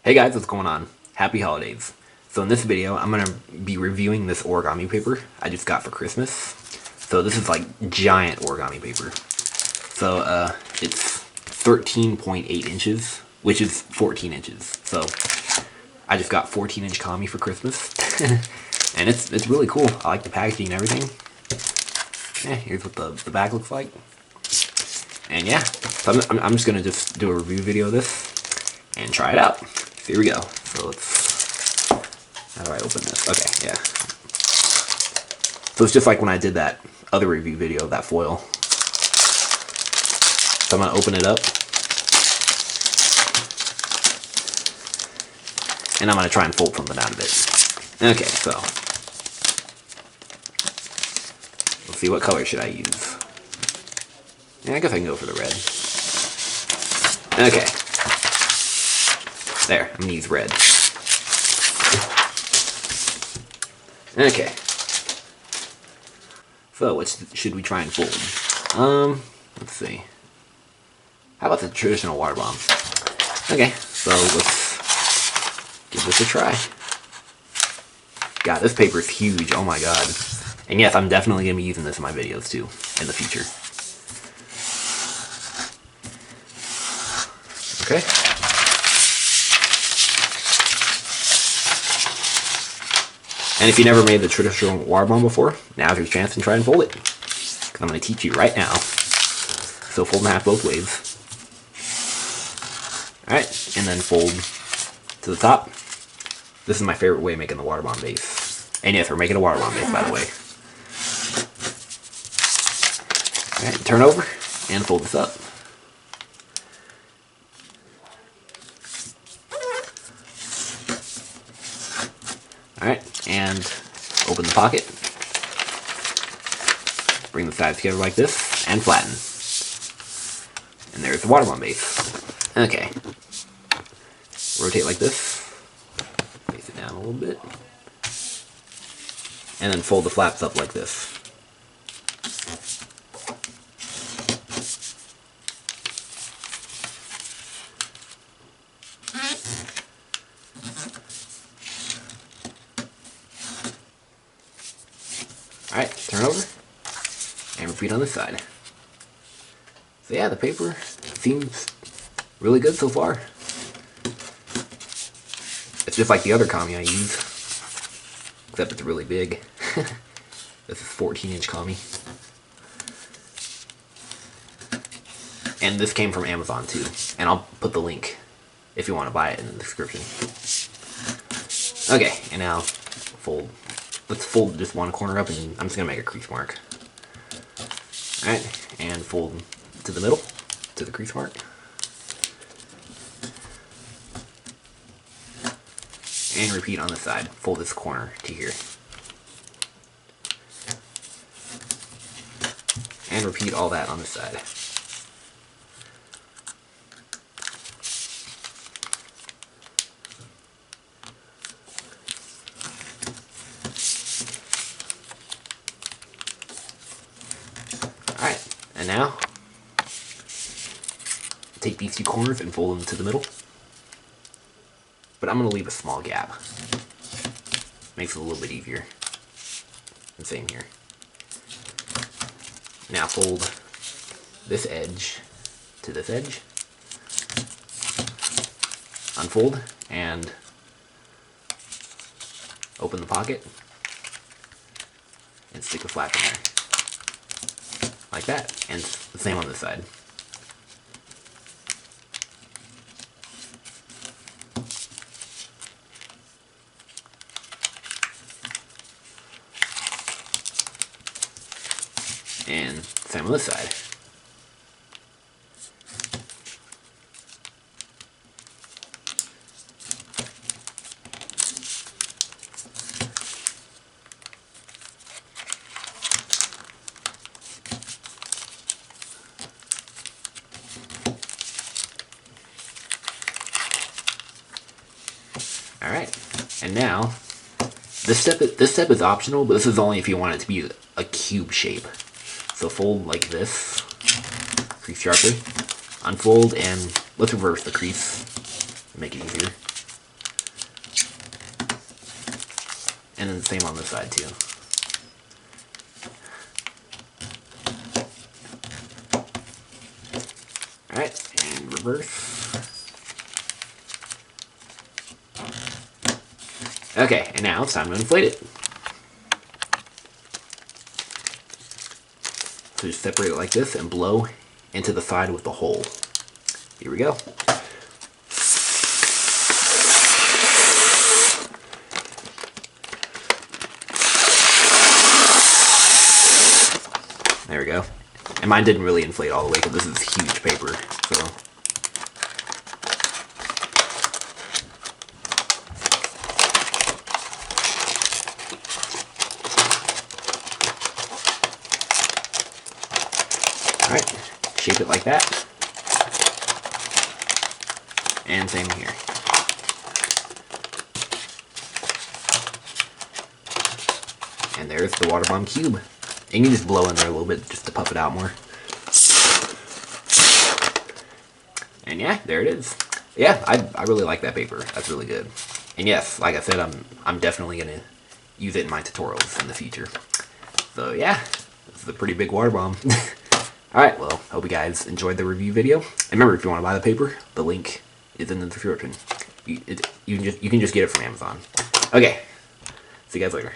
Hey guys, what's going on? Happy holidays. So in this video, I'm going to be reviewing this origami paper I just got for Christmas. So this is like giant origami paper. So it's 13.8 inches, which is 14 inches. So I just got 14-inch kami for Christmas. And it's really cool. I like the packaging and everything. Yeah, here's what the back looks like. And yeah, so I'm just going to just do a review video of this and try it out. Here we go. So let's, how do I open this? Okay, yeah. So it's just like when I did that other review video of that foil. So I'm gonna open it up. And I'm gonna try and fold something out of it. Okay, so let's see, what color should I use? Yeah, I guess I can go for the red. Okay. There, I'm gonna use red. Okay. So, what should we try and fold? Let's see. How about the traditional water bomb? Okay, so let's give this a try. God, this paper is huge, oh my god. And yes, I'm definitely gonna be using this in my videos too, in the future. Okay. And if you never made the traditional water bomb before, now's your chance to try and fold it. Because I'm going to teach you right now. So fold in half both ways. Alright, and then fold to the top. This is my favorite way of making the water bomb base. And yes, we're making a water bomb base, by the way. Alright, turn over and fold this up. Alright, and open the pocket. Bring the sides together like this, and flatten. And there's the water bomb base. Okay. Rotate like this. Face it down a little bit. And then fold the flaps up like this. Alright, turn over, and repeat on this side. So yeah, the paper seems really good so far. It's just like the other kami I use, except it's really big. This is 14-inch kami. And this came from Amazon too, and I'll put the link if you want to buy it in the description. Okay, and now fold. Let's fold just one corner up, and I'm just going to make a crease mark. Alright, and fold to the middle, to the crease mark. And repeat on the side. Fold this corner to here. And repeat all that on the side. Alright, and now, take these two corners and fold them to the middle. But I'm going to leave a small gap. Makes it a little bit easier. And same here. Now fold this edge to this edge. Unfold and open the pocket. And stick the flap in there. Like that, and the same on this side. And same on this side. Alright, and now, this step is optional, but this is only if you want it to be a cube shape. So fold like this, crease sharply, unfold, and let's reverse the crease, make it easier. And then the same on this side too. Alright, and reverse. Okay, and now it's time to inflate it. So just separate it like this and blow into the side with the hole. Here we go. There we go. And mine didn't really inflate all the way because this is huge paper, so. Alright, shape it like that. And same here. And there's the Waterbomb cube. And you can just blow in there a little bit just to puff it out more. And yeah, there it is. Yeah, I really like that paper. That's really good. And yes, like I said, I'm definitely gonna use it in my tutorials in the future. So yeah, this is a pretty big water bomb. Alright, well, hope you guys enjoyed the review video. And remember, if you want to buy the paper, the link is in the description. You can just get it from Amazon. Okay, see you guys later.